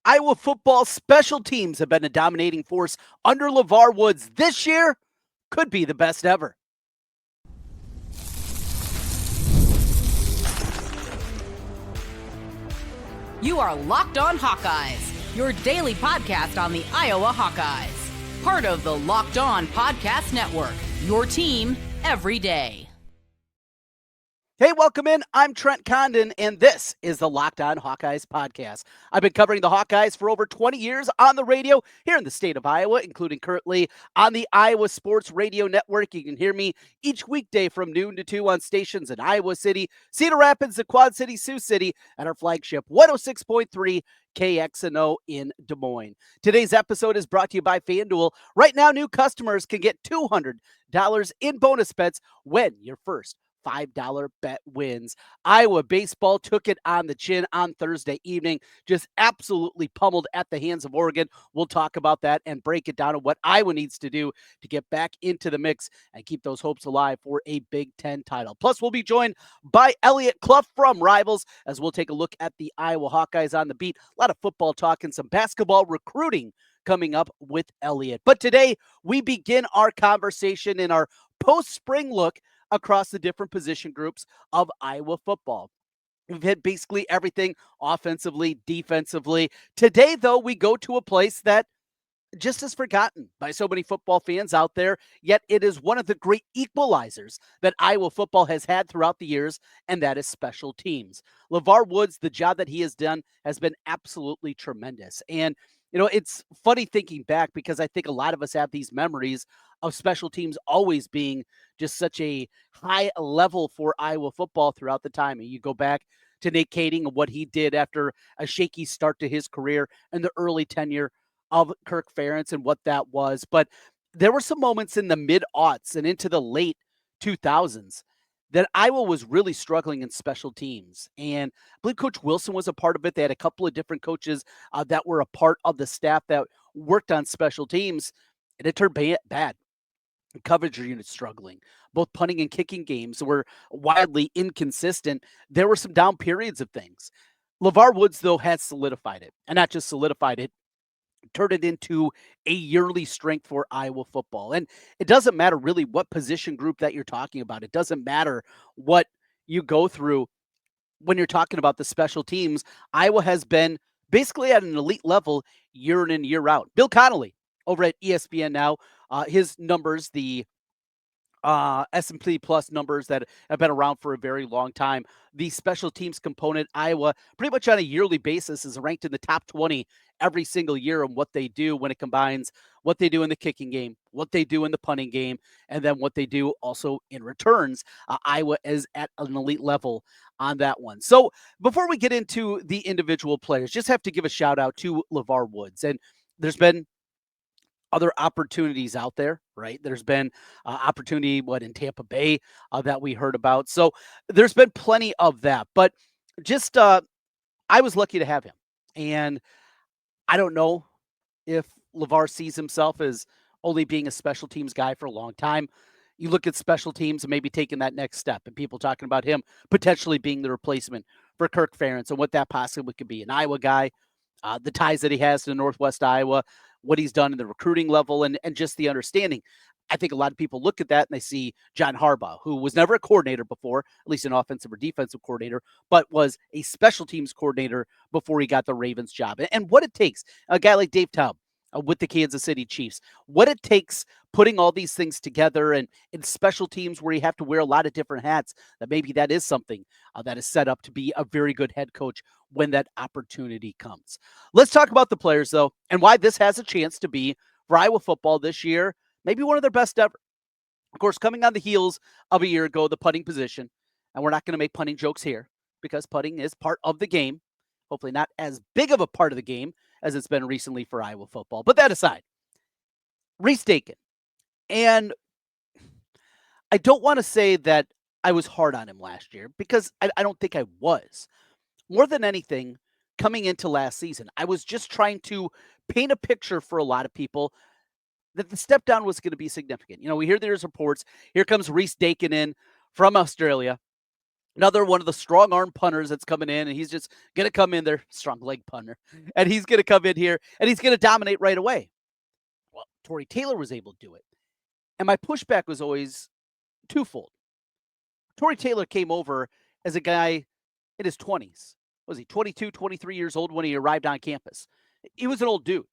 Iowa football special teams have been a dominating force under Lavar Woods. This year could be the best ever. You are Locked On Hawkeyes, your daily podcast on the Iowa Hawkeyes. Part of the Locked On Podcast Network, your team every day. Hey, welcome in. I'm Trent Condon, and this is the Locked On Hawkeyes podcast. I've been covering the Hawkeyes for over 20 years on the radio here in the state of Iowa, including currently on the Iowa Sports Radio Network. You can hear me each weekday from noon to 2 on stations in Iowa City, Cedar Rapids, the Quad City, Sioux City, and our flagship 106.3 KXNO in Des Moines. Today's episode is brought to you by FanDuel. Right now, new customers can get $200 in bonus bets when your first $5 bet wins. Iowa baseball took it on the chin on Thursday evening, just absolutely pummeled at the hands of Oregon. We'll talk about that and break it down on what Iowa needs to do to get back into the mix and keep those hopes alive for a Big Ten title. Plus, we'll be joined by Elliot Clough from Rivals as we'll take a look at the Iowa Hawkeyes on the beat. A lot of football talk and some basketball recruiting coming up with Elliot. But today, we begin our conversation in our post-spring look across the different position groups of Iowa football. We've hit basically everything offensively, defensively. Today, though, we go to a place that just is forgotten by so many football fans out there, yet it is one of the great equalizers that Iowa football has had throughout the years, and that is special teams. Lavar Woods, the job that he has done has been absolutely tremendous. And you know, it's funny thinking back because I think a lot of us have these memories of special teams always being just such a high level for Iowa football throughout the time. And you go back to Nate Kading and what he did after a shaky start to his career and the early tenure of Kirk Ferentz and what that was. But there were some moments in the mid-aughts and into the late 2000s that Iowa was really struggling in special teams. And I believe Coach Wilson was a part of it. They had a couple of different coaches that were a part of the staff that worked on special teams, and it turned bad. Coverage units struggling. Both punting and kicking games were wildly inconsistent. There were some down periods of things. Lavar Woods, though, has solidified it, and not just solidified it, turned it into a yearly strength for Iowa football. And it doesn't matter really what position group that you're talking about. It doesn't matter what you go through when you're talking about the special teams. Iowa has been basically at an elite level year in and year out. Bill Connolly over at ESPN now, his numbers, the S&P Plus numbers that have been around for a very long time. The special teams component, Iowa, pretty much on a yearly basis, is ranked in the top 20 every single year on what they do when it combines what they do in the kicking game, what they do in the punting game, and then what they do also in returns. Iowa is at an elite level on that one. So before we get into the individual players, just have to give a shout out to Lavar Woods. And there's been other opportunities out there, right? There's been opportunity, in Tampa Bay that we heard about. So there's been plenty of that, but just, I was lucky to have him. And I don't know if Levar sees himself as only being a special teams guy for a long time. You look at special teams and maybe taking that next step, and people talking about him potentially being the replacement for Kirk Ferentz and what that possibly could be. An Iowa guy, the ties that he has to Northwest Iowa, what he's done in the recruiting level, and just the understanding. I think a lot of people look at that and they see John Harbaugh, who was never a coordinator before, at least an offensive or defensive coordinator, but was a special teams coordinator before he got the Ravens job. And what it takes, a guy like Dave Taub with the Kansas City Chiefs, what it takes putting all these things together and in special teams where you have to wear a lot of different hats, that maybe that is something that is set up to be a very good head coach when that opportunity comes. Let's talk about the players, though, and why this has a chance to be, for Iowa football this year, maybe one of their best ever. Of course, coming on the heels of a year ago, the punting position, and we're not going to make punting jokes here because punting is part of the game, hopefully not as big of a part of the game as it's been recently for Iowa football. But that aside, Reese Dakin. And I don't want to say that I was hard on him last year because I don't think I was. More than anything, coming into last season, I was just trying to paint a picture for a lot of people that the step down was going to be significant. You know, we hear there's reports. Here comes Reese Dakin in from Australia. Another one of the strong arm punters that's coming in, and he's just going to come in there, strong leg punter, and he's going to come in here and he's going to dominate right away. Well, Tory Taylor was able to do it. And my pushback was always twofold. Tory Taylor came over as a guy in his 20s. Was he 22, 23 years old when he arrived on campus? He was an old dude.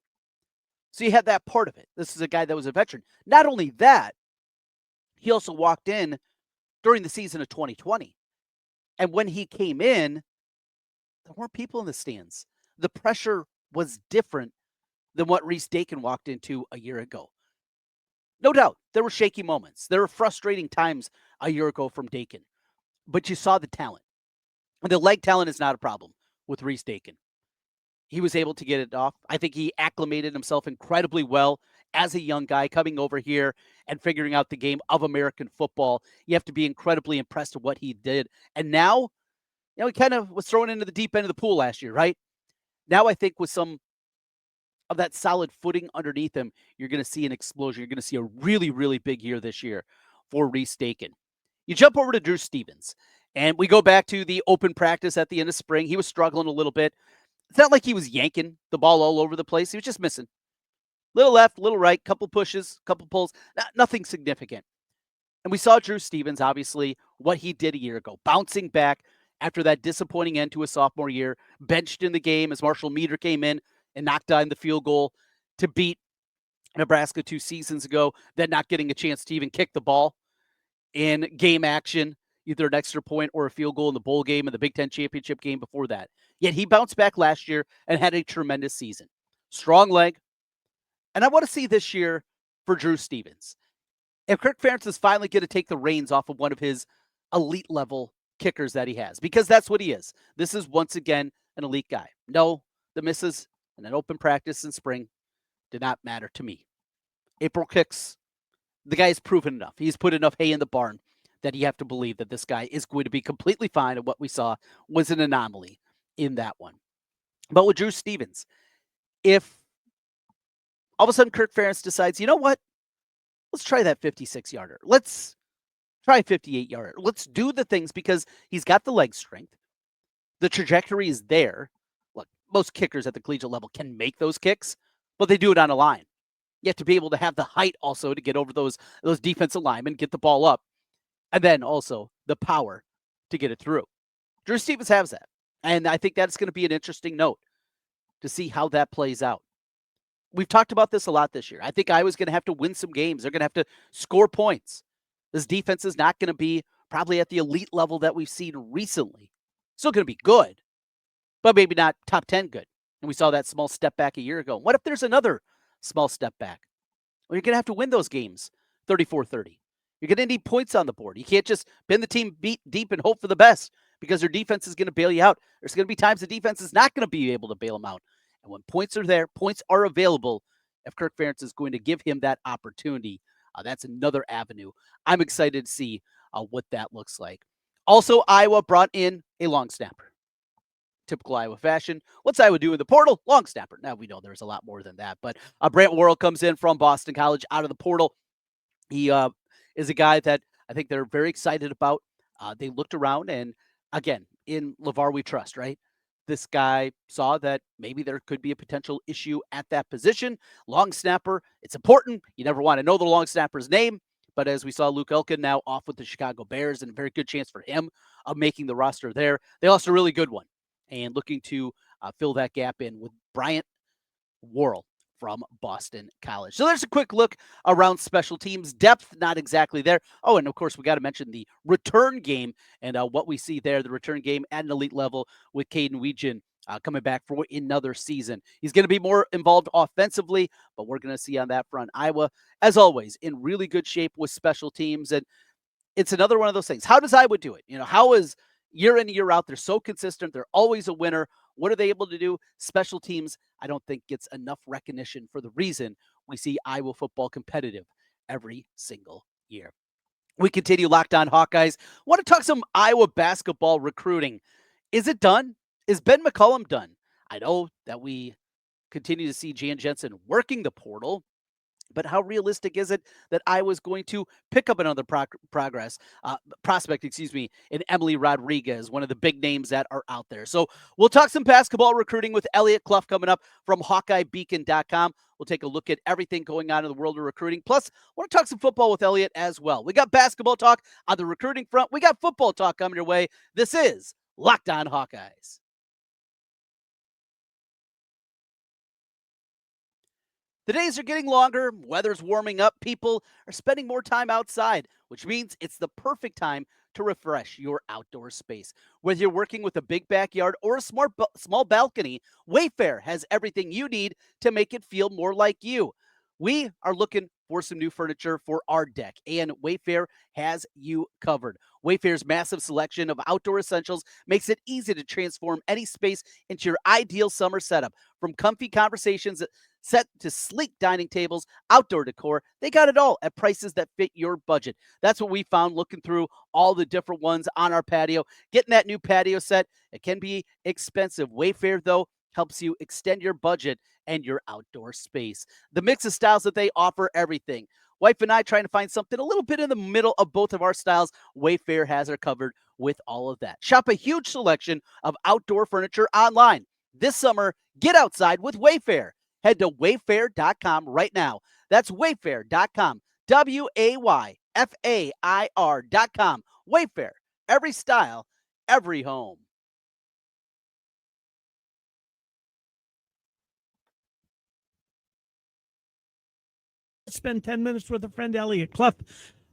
So you had that part of it. This is a guy that was a veteran. Not only that, he also walked in during the season of 2020. And when he came in, there weren't people in the stands. The pressure was different than what Reese Dakin walked into a year ago. No doubt, there were shaky moments. There were frustrating times a year ago from Dakin. But you saw the talent. And the leg talent is not a problem with Reese Dakin. He was able to get it off. I think he acclimated himself incredibly well as a young guy coming over here and figuring out the game of American football. You have to be incredibly impressed with what he did. And now, he kind of was thrown into the deep end of the pool last year, right? Now I think with some of that solid footing underneath him, you're going to see an explosion. You're going to see a really, really big year this year for Reese Dakin. You jump over to Drew Stevens, and we go back to the open practice at the end of spring. He was struggling a little bit. It's not like he was yanking the ball all over the place. He was just missing. Little left, little right, couple pushes, couple pulls, nothing significant. And we saw Drew Stevens, obviously, what he did a year ago, bouncing back after that disappointing end to his sophomore year, benched in the game as Marshall Meter came in and knocked down the field goal to beat Nebraska 2 seasons ago, then not getting a chance to even kick the ball in game action, either an extra point or a field goal in the bowl game and the Big Ten championship game before that. Yet he bounced back last year and had a tremendous season. Strong leg. And I want to see this year for Drew Stevens. If Kirk Ferentz is finally going to take the reins off of one of his elite level kickers that he has, because that's what he is. This is once again an elite guy. No, the misses and an open practice in spring did not matter to me. April kicks, the guy's proven enough. He's put enough hay in the barn that you have to believe that this guy is going to be completely fine, and what we saw was an anomaly in that one. But with Drew Stevens, if all of a sudden Kirk Ferentz decides, you know what? Let's try that 56-yarder. Let's try a 58-yarder. Let's do the things because he's got the leg strength. The trajectory is there. Look, most kickers at the collegiate level can make those kicks, but they do it on a line. You have to be able to have the height also to get over those defensive linemen, get the ball up, and then also the power to get it through. Drew Stevens has that, and I think that's going to be an interesting note to see how that plays out. We've talked about this a lot this year. I think Iowa's going to have to win some games. They're going to have to score points. This defense is not going to be probably at the elite level that we've seen recently. Still going to be good, but maybe not top 10 good. And we saw that small step back a year ago. What if there's another small step back? Well, you're going to have to win those games 34-30. You're going to need points on the board. You can't just pin the team beat deep and hope for the best because their defense is going to bail you out. There's going to be times the defense is not going to be able to bail them out. And when points are there, points are available. If Kirk Ferentz is going to give him that opportunity, that's another avenue. I'm excited to see what that looks like. Also, Iowa brought in a long snapper. Typical Iowa fashion. What's Iowa do in the portal? Long snapper. Now, we know there's a lot more than that. But Brant Worrell comes in from Boston College out of the portal. He is a guy that I think they're very excited about. They looked around, and again, in Levar we trust, right? This guy saw that maybe there could be a potential issue at that position. Long snapper, it's important. You never want to know the long snapper's name. But as we saw, Luke Elkin now off with the Chicago Bears, and a very good chance for him of making the roster there. They lost a really good one, and looking to fill that gap in with Brant Worrell from Boston College. So there's a quick look around special teams. Depth, not exactly there. Oh, and of course, we got to mention the return game and what we see there, the return game at an elite level with Caden Weegan coming back for another season. He's going to be more involved offensively, but we're going to see on that front. Iowa, as always, in really good shape with special teams. And it's another one of those things. How does Iowa do it? How is year in, year out, they're so consistent. They're always a winner. What are they able to do? Special teams, I don't think gets enough recognition for the reason we see Iowa football competitive every single year. We continue Locked On Hawkeyes. Want to talk some Iowa basketball recruiting. Is it done? Is Ben McCollum done? I know that we continue to see Jan Jensen working the portal, But how realistic is it that I was going to pick up another prospect, in Emily Rodriguez, one of the big names that are out there? So we'll talk some basketball recruiting with Elliot Clough coming up from HawkeyeBeacon.com. We'll take a look at everything going on in the world of recruiting. Plus, I want to talk some football with Elliot as well. We got basketball talk on the recruiting front. We got football talk coming your way. This is Locked On Hawkeyes. The days are getting longer, weather's warming up, people are spending more time outside, which means it's the perfect time to refresh your outdoor space. Whether you're working with a big backyard or a small balcony, Wayfair has everything you need to make it feel more like you. We are looking for some new furniture for our deck, and Wayfair has you covered. Wayfair's massive selection of outdoor essentials makes it easy to transform any space into your ideal summer setup. From comfy conversations set to sleek dining tables, outdoor decor, they got it all at prices that fit your budget. That's what we found looking through all the different ones on our patio. Getting that new patio set, it can be expensive. Wayfair, though, helps you extend your budget and your outdoor space. The mix of styles that they offer, everything. Wife and I trying to find something a little bit in the middle of both of our styles. Wayfair has her covered with all of that. Shop a huge selection of outdoor furniture online. This summer, get outside with Wayfair. Head to wayfair.com right now. That's wayfair.com. WAYFAIR.com. Wayfair. Every style, every home. Spend 10 minutes with a friend, Elliot Clough,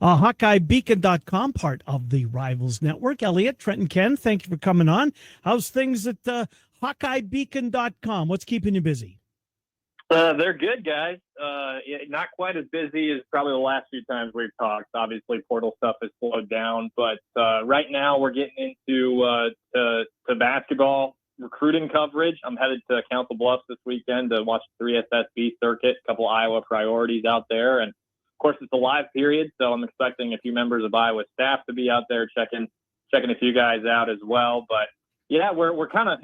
HawkeyeBeacon.com, part of the Rivals Network. Elliot, Trent, and Ken, thank you for coming on. How's things at HawkeyeBeacon.com? What's keeping you busy? They're good, guys. Not quite as busy as probably the last few times we've talked. Obviously, portal stuff has slowed down, but right now we're getting into to basketball recruiting coverage. I'm headed to Council Bluffs this weekend to watch the 3SSB circuit, a couple Iowa priorities out there. And, of course, it's a live period, so I'm expecting a few members of Iowa staff to be out there checking a few guys out as well. But, yeah, we're kind of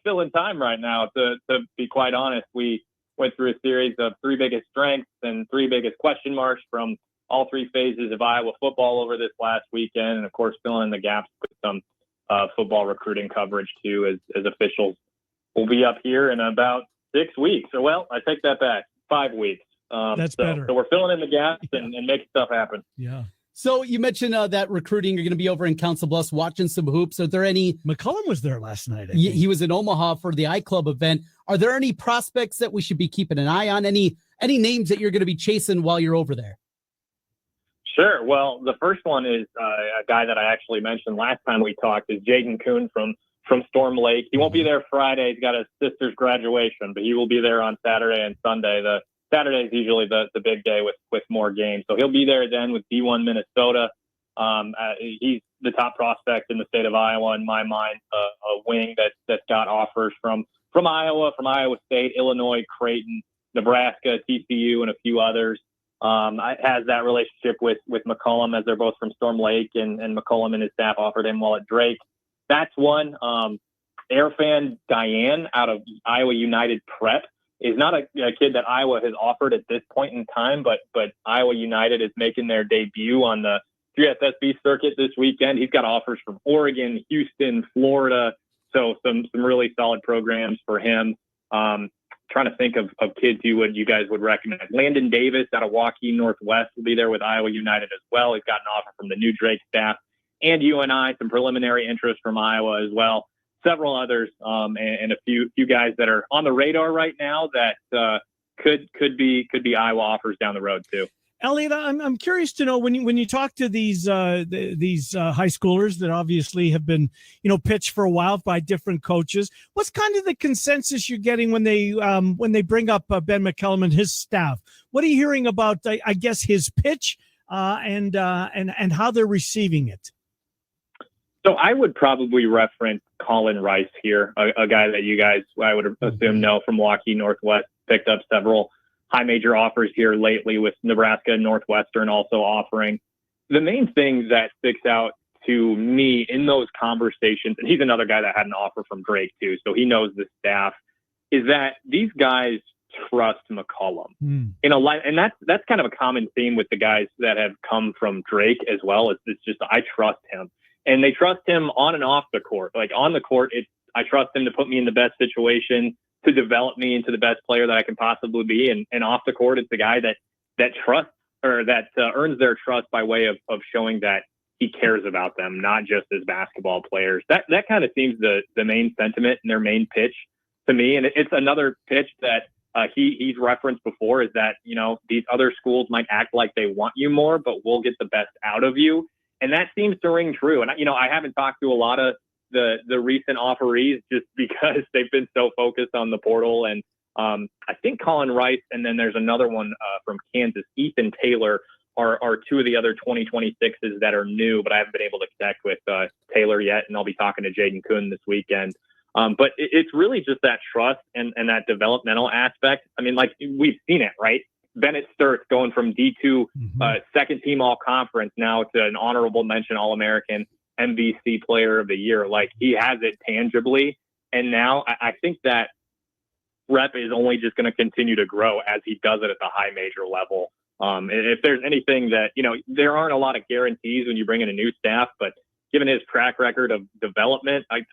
filling time right now, to be quite honest. We went through a series of 3 biggest strengths and 3 biggest question marks from all 3 phases of Iowa football over this last weekend, and, of course, filling in the gaps with some football recruiting coverage too, as officials will be up here in about 6 weeks. Or, well, I take that back, 5 weeks. That's better. So we're filling in the gaps and making stuff happen. Yeah. So you mentioned that recruiting, you're going to be over in Council Bluffs watching some hoops. Are there any... McCollum was there last night. He was in Omaha for the iClub event. Are there any prospects that we should be keeping an eye on? Any names that you're going to be chasing while you're over there? Sure. Well, the first one is a guy that I actually mentioned last time we talked is Jaden Kuhn from Storm Lake. He won't be there Friday. He's got his sister's graduation, but he will be there on Saturday and Sunday. The Saturday is usually the big day with more games. So he'll be there then with D1 Minnesota. He's the top prospect in the state of Iowa, in my mind, a wing that's got offers from Iowa, from Iowa State, Illinois, Creighton, Nebraska, TCU, and a few others. Has that relationship with McCollum, as they're both from Storm Lake, and McCollum and his staff offered him while at Drake. That's one. Airfan Diane out of Iowa United Prep is not a kid that Iowa has offered at this point in time, but Iowa United is making their debut on the 3SSB circuit this weekend. He's got offers from Oregon, Houston, Florida, so some really solid programs for him. Trying to think of kids you guys would recognize. Landon Davis out of Waukee Northwest will be there with Iowa United as well. He's got an offer from the new Drake staff and UNI, some preliminary interest from Iowa as well. Several others, and a few guys that are on the radar right now that could be Iowa offers down the road too. Elliot, I'm curious to know when you talk to these high schoolers that obviously have been pitched for a while by different coaches. What's kind of the consensus you're getting when they bring up Ben McCollum and his staff? What are you hearing about? I guess his pitch and how they're receiving it. So I would probably reference Colin Rice here, a guy that you guys, I would assume, know from Waukee Northwest, picked up several high major offers here lately, with Nebraska and Northwestern also offering. The main thing that sticks out to me in those conversations, and he's another guy that had an offer from Drake too, so he knows the staff, is that these guys trust McCollum. You know, and that's kind of a common theme with the guys that have come from Drake as well. It's just, I trust him, and they trust him on and off the court. Like on the court, I trust him to put me in the best situation, to develop me into the best player that I can possibly be. And off the court, it's the guy that trusts, or that earns their trust by way of showing that he cares about them, not just as basketball players. That kind of seems the main sentiment and their main pitch to me. And it's another pitch that he's referenced before, is that, you know, these other schools might act like they want you more, but we'll get the best out of you. And that seems to ring true. And, you know, I haven't talked to a lot of the recent offerees just because they've been so focused on the portal. And I think Colin Rice, and then there's another one from Kansas, Ethan Taylor, are two of the other 2026s that are new, but I haven't been able to connect with Taylor yet. And I'll be talking to Jaden Kuhn this weekend. But it's really just that trust and that developmental aspect. I mean, like, we've seen it, right? Bennett Sturts going from D2 second team all conference now to an honorable mention All-American MVC player of the year. Like, he has it tangibly. And now I think that rep is only just going to continue to grow as he does it at the high major level. If there's anything that, you know, there aren't a lot of guarantees when you bring in a new staff, but given his track record of development, I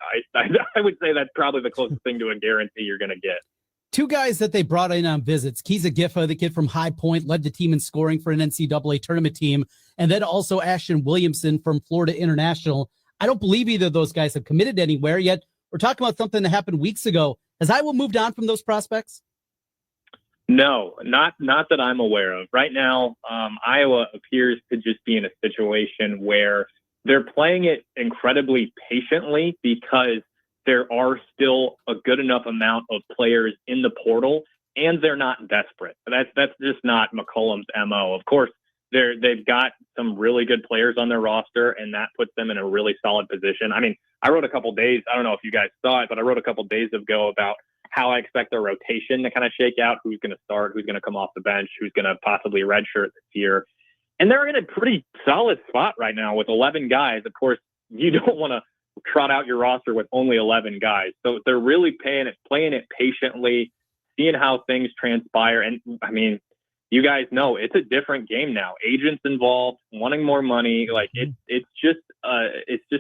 would say that's probably the closest thing to a guarantee you're going to get. Two guys that they brought in on visits, Kiza Giffa, the kid from High Point, led the team in scoring for an NCAA tournament team, and then also Ashton Williamson from Florida International. I don't believe either of those guys have committed anywhere yet. We're talking about something that happened weeks ago. Has Iowa moved on from those prospects? No, not that I'm aware of. Right now, Iowa appears to just be in a situation where they're playing it incredibly patiently because there are still a good enough amount of players in the portal, and they're not desperate. That's just not McCollum's MO. Of course, they've got some really good players on their roster, and that puts them in a really solid position. I mean, I wrote a couple days, I don't know if you guys saw it, but I wrote a couple days ago about how I expect their rotation to kind of shake out, who's going to start, who's going to come off the bench, who's going to possibly redshirt this year. And they're in a pretty solid spot right now with 11 guys. Of course, you don't want to trot out your roster with only 11 guys. So they're really playing it patiently, seeing how things transpire. And I mean, you guys know it's a different game now. Agents involved, wanting more money. Like it's just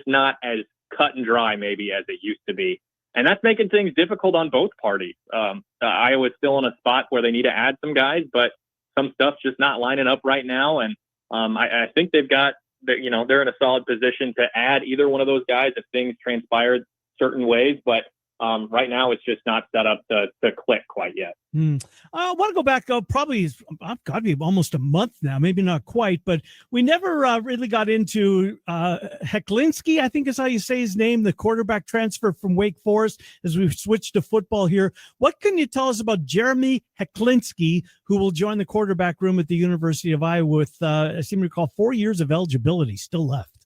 not as cut and dry maybe as it used to be. And that's making things difficult on both parties. Iowa's still in a spot where they need to add some guys, but some stuff's just not lining up right now. And I think they've got, you know, they're in a solid position to add either one of those guys if things transpire certain ways. But right now, it's just not set up to click quite yet. I want to go back, probably, I've got to be almost a month now, maybe not quite, but we never really got into Heklinski, I think is how you say his name, the quarterback transfer from Wake Forest, as we've switched to football here. What can you tell us about Jeremy Heklinski, who will join the quarterback room at the University of Iowa with, I seem to recall, 4 years of eligibility still left?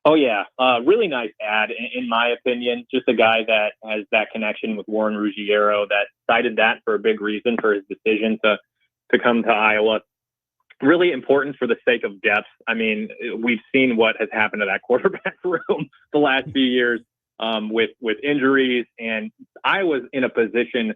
Oh, yeah. Really nice ad, in my opinion. Just a guy that has that connection with Warren Ruggiero, that cited that for a big reason for his decision to come to Iowa. Really important for the sake of depth. I mean, we've seen what has happened to that quarterback room the last few years with injuries, and Iowa's in a position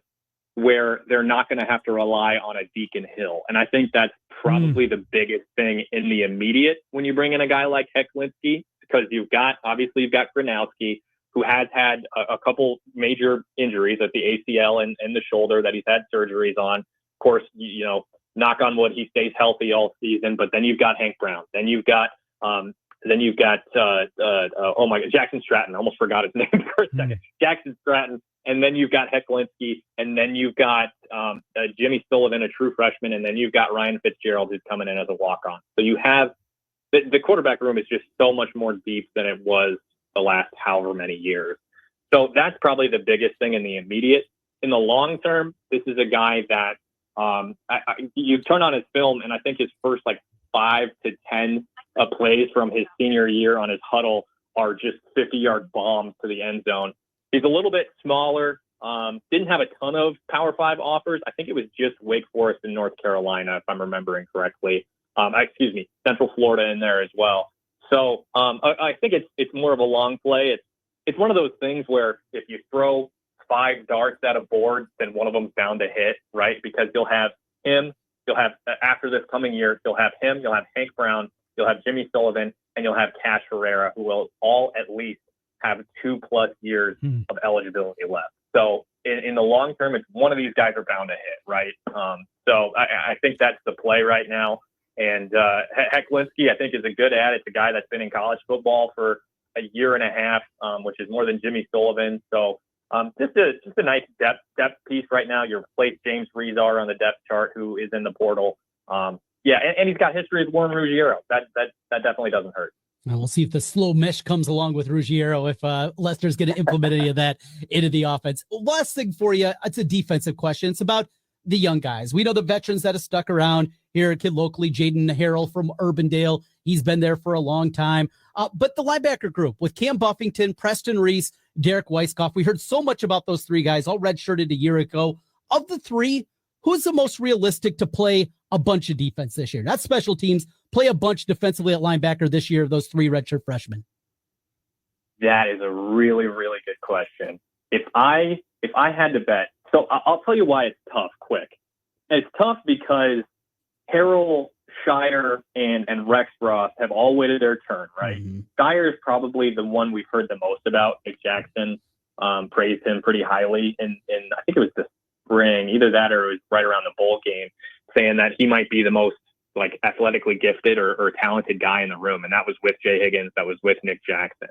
where they're not going to have to rely on a Dakin Hill. And I think that's probably the biggest thing in the immediate when you bring in a guy like Heklinski. Because you've got Gronowski, who has had a couple major injuries at the ACL and the shoulder that he's had surgeries on. Of course, you know, knock on wood, he stays healthy all season. But then you've got Hank Brown. Then you've got Jackson Stratton. I almost forgot his name for a second. Jackson Stratton. And then you've got Heklinski. And then you've got Jimmy Sullivan, a true freshman. And then you've got Ryan Fitzgerald, who's coming in as a walk-on. So you have the quarterback room is just so much more deep than it was the last however many years. So that's probably the biggest thing in the immediate. In the long term, this is a guy that you turn on his film, and I think his first 5 to 10 plays from his senior year on his huddle are just 50-yard bombs to the end zone. He's a little bit smaller, didn't have a ton of Power 5 offers. I think it was just Wake Forest and North Carolina, if I'm remembering correctly. Central Florida in there as well. So I think it's more of a long play. It's one of those things where if you throw 5 darts at a board, then one of them's bound to hit, right? Because you'll have him, after this coming year, you'll have him, you'll have Hank Brown, you'll have Jimmy Sullivan, and you'll have Cash Herrera, who will all at least have 2+ years of eligibility left. So in the long term, it's one of these guys are bound to hit, right? So I think that's the play right now. And Heklinski, I think, is a good ad. It's a guy that's been in college football for a year and a half, which is more than Jimmy Sullivan. So just a nice depth piece right now. You replace James Rezar on the depth chart, who is in the portal. And he's got history with Warren Ruggiero. That definitely doesn't hurt. Well, we'll see if the slow mesh comes along with Ruggiero, if Lester's going to implement any of that into the offense. Last thing for you, it's a defensive question. It's about the young guys. We know the veterans that have stuck around here, a kid locally, Jaden Harrell from Urbandale. He's been there for a long time. But the linebacker group with Cam Buffington, Preston Reese, Derek Weisskopf, we heard so much about those 3 guys, all redshirted a year ago. Of the 3, who's the most realistic to play a bunch of defense this year? Not special teams, play a bunch defensively at linebacker this year of those 3 redshirt freshmen. That is a really, really good question. If I had to bet, so I'll tell you why it's tough quick. It's tough because Harrell, Shire, and Rex Ross have all waited their turn, right? Mm-hmm. Shire is probably the one we've heard the most about. Nick Jackson praised him pretty highly in I think it was the spring, either that or it was right around the bowl game, saying that he might be the most like athletically gifted or talented guy in the room. And that was with Jay Higgins. That was with Nick Jackson.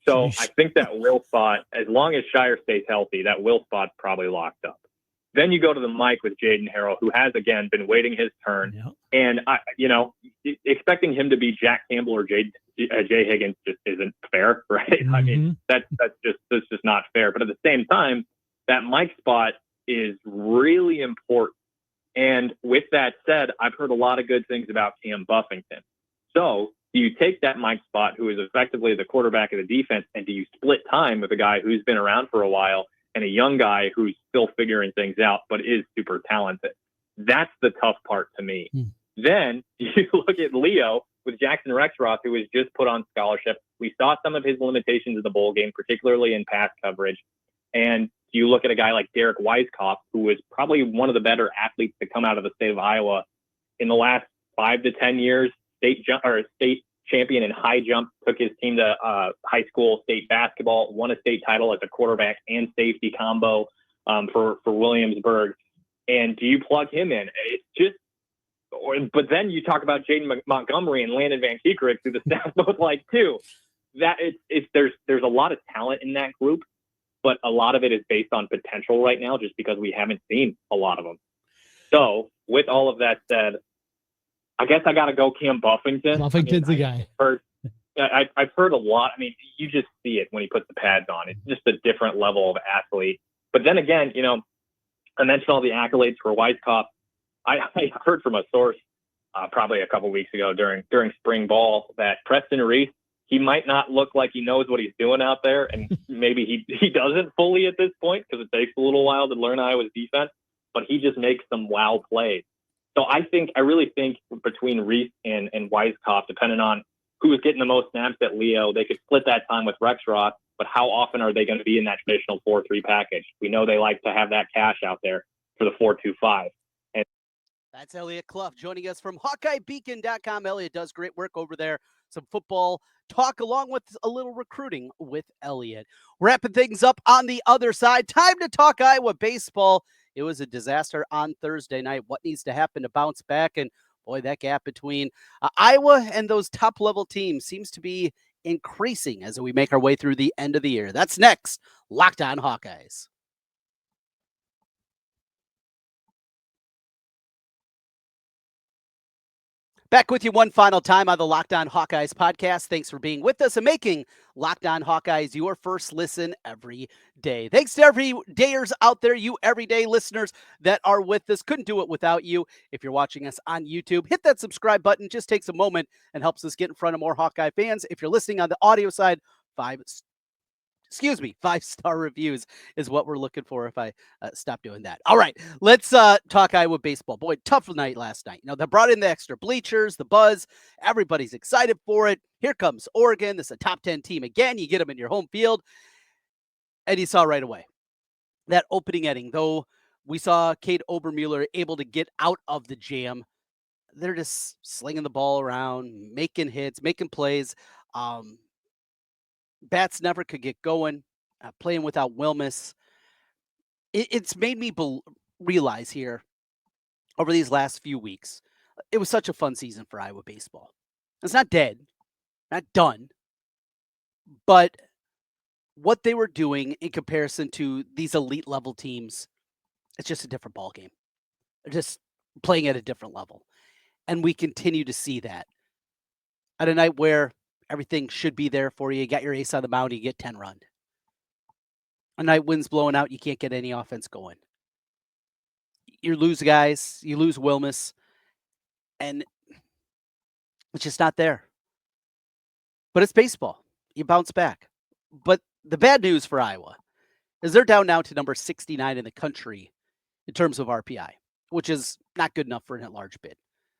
So I think that will spot, as long as Shire stays healthy, that will spot's probably locked up. Then you go to the mic with Jaden Harrell, who has, again, been waiting his turn. Yep. And, expecting him to be Jack Campbell or Jay Higgins just isn't fair, right? Mm-hmm. I mean, that's just not fair. But at the same time, that mic spot is really important. And with that said, I've heard a lot of good things about Cam Buffington. So do you take that Mike spot, who is effectively the quarterback of the defense, and do you split time with a guy who's been around for a while and a young guy who's still figuring things out but is super talented? That's the tough part to me. Then you look at Leo with Jackson Rexroth, who was just put on scholarship. We saw some of his limitations in the bowl game, particularly in pass coverage. And you look at a guy like Derek Weisskopf, who was probably one of the better athletes to come out of the state of Iowa in the last 5 to 10 years. State champion in high jump, took his team to high school state basketball, won a state title as a quarterback and safety combo for Williamsburg. And do you plug him in? It's just, but then you talk about Jaden Montgomery and Landon Van Keekerick, who the staff both like too. That there's a lot of talent in that group, but a lot of it is based on potential right now, just because we haven't seen a lot of them. So with all of that said, I guess I got to go Cam Buffington. Buffington's the guy. I've heard a lot. I mean, you just see it when he puts the pads on. It's just a different level of athlete. But then again, I mentioned all the accolades for Weisskopf. I heard from a source probably a couple weeks ago during spring ball that Preston Reese, he might not look like he knows what he's doing out there, and maybe he doesn't fully at this point because it takes a little while to learn Iowa's defense, but he just makes some wow plays. So I really think between Reese and Weisskopf, depending on who is getting the most snaps at Leo, they could split that time with Rexroth, but how often are they going to be in that traditional 4-3 package? We know they like to have that cash out there for the 4-2-5. That's Elliot Clough joining us from HawkeyeBeacon.com. Elliot does great work over there. Some football talk along with a little recruiting with Elliot. Wrapping things up on the other side. Time to talk Iowa baseball. It was a disaster on Thursday night. What needs to happen to bounce back? And boy, that gap between Iowa and those top level teams seems to be increasing as we make our way through the end of the year. That's next. Locked On Hawkeyes. Back with you one final time on the Locked On Hawkeyes podcast. Thanks for being with us and making Locked On Hawkeyes your first listen every day. Thanks to every dayers out there, you everyday listeners that are with us. Couldn't do it without you. If you're watching us on YouTube, hit that subscribe button. Just takes a moment and helps us get in front of more Hawkeye fans. If you're listening on the audio side, 5-star reviews is what we're looking for if I stop doing that. All right, let's talk Iowa baseball. Boy, tough night last night. They brought in the extra bleachers, the buzz. Everybody's excited for it. Here comes Oregon. This is a top 10 team again. You get them in your home field. And you saw right away, that opening inning, though we saw Cade Obermueller able to get out of the jam, they're just slinging the ball around, making hits, making plays. Um, Bats never could get going, playing without Wilmus. It's made me realize here over these last few weeks, it was such a fun season for Iowa baseball. It's not dead, not done, but what they were doing in comparison to these elite level teams, it's just a different ball game. They're just playing at a different level. And we continue to see that. At a night where everything should be there for you, you got your ace on the mound, you get 10 run. A night wind's blowing out, you can't get any offense going. You lose guys, you lose Wilmus, and it's just not there. But it's baseball. You bounce back. But the bad news for Iowa is they're down now to number 69 in the country in terms of RPI, which is not good enough for an at-large bid.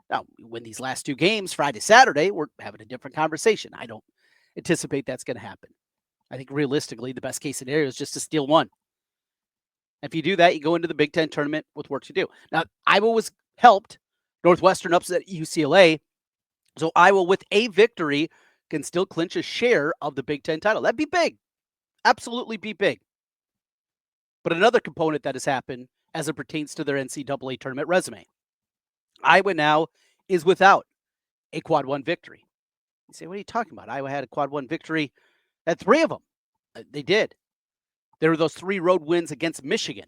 Now, we win these last two games, Friday, Saturday, we're having a different conversation. I don't anticipate that's going to happen. I think realistically, the best case scenario is just to steal one. If you do that, you go into the Big Ten tournament with work to do. Now, Iowa was helped. Northwestern upset UCLA. So Iowa, with a victory, can still clinch a share of the Big Ten title. That'd be big. Absolutely be big. But another component that has happened as it pertains to their NCAA tournament resume. Iowa now is without a quad one victory. You say, what are you talking about? Iowa had a quad one victory at 3 of them. They did. There were those 3 road wins against Michigan.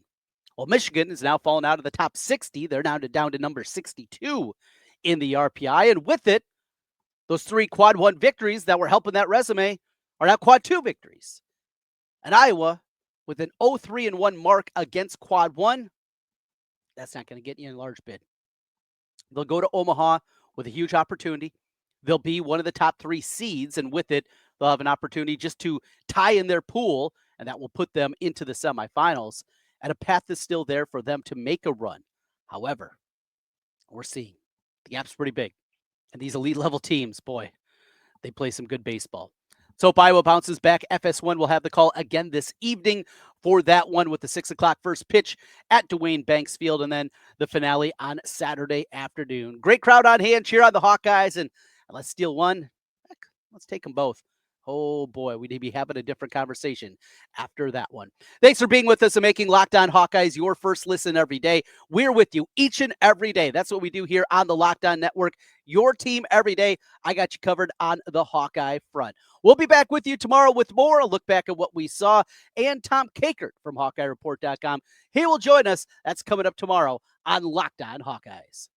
Well, Michigan is now fallen out of the top 60. They're now down to number 62 in the RPI. And with it, those 3 quad one victories that were helping that resume are now quad 2 victories. And Iowa, with an 0-3-1 mark against quad 1, that's not going to get you a large bid. They'll go to Omaha with a huge opportunity. They'll be one of the top 3 seeds, and with it, they'll have an opportunity just to tie in their pool, and that will put them into the semifinals. And a path is still there for them to make a run. However, we're seeing the gap's pretty big. And these elite level teams, boy, they play some good baseball. So if Iowa bounces back, FS1 will have the call again this evening for that one with the 6 o'clock first pitch at Dwayne Banks Field, and then the finale on Saturday afternoon. Great crowd on hand. Cheer on the Hawkeyes, and let's steal one. Heck, let's take them both. Oh boy, we'd be having a different conversation after that one. Thanks for being with us and making Locked On Hawkeyes your first listen every day. We're with you each and every day. That's what we do here on the Locked On Network. Your team every day. I got you covered on the Hawkeye front. We'll be back with you tomorrow with more, a look back at what we saw, and Tom Kakert from HawkeyeReport.com. He will join us. That's coming up tomorrow on Locked On Hawkeyes.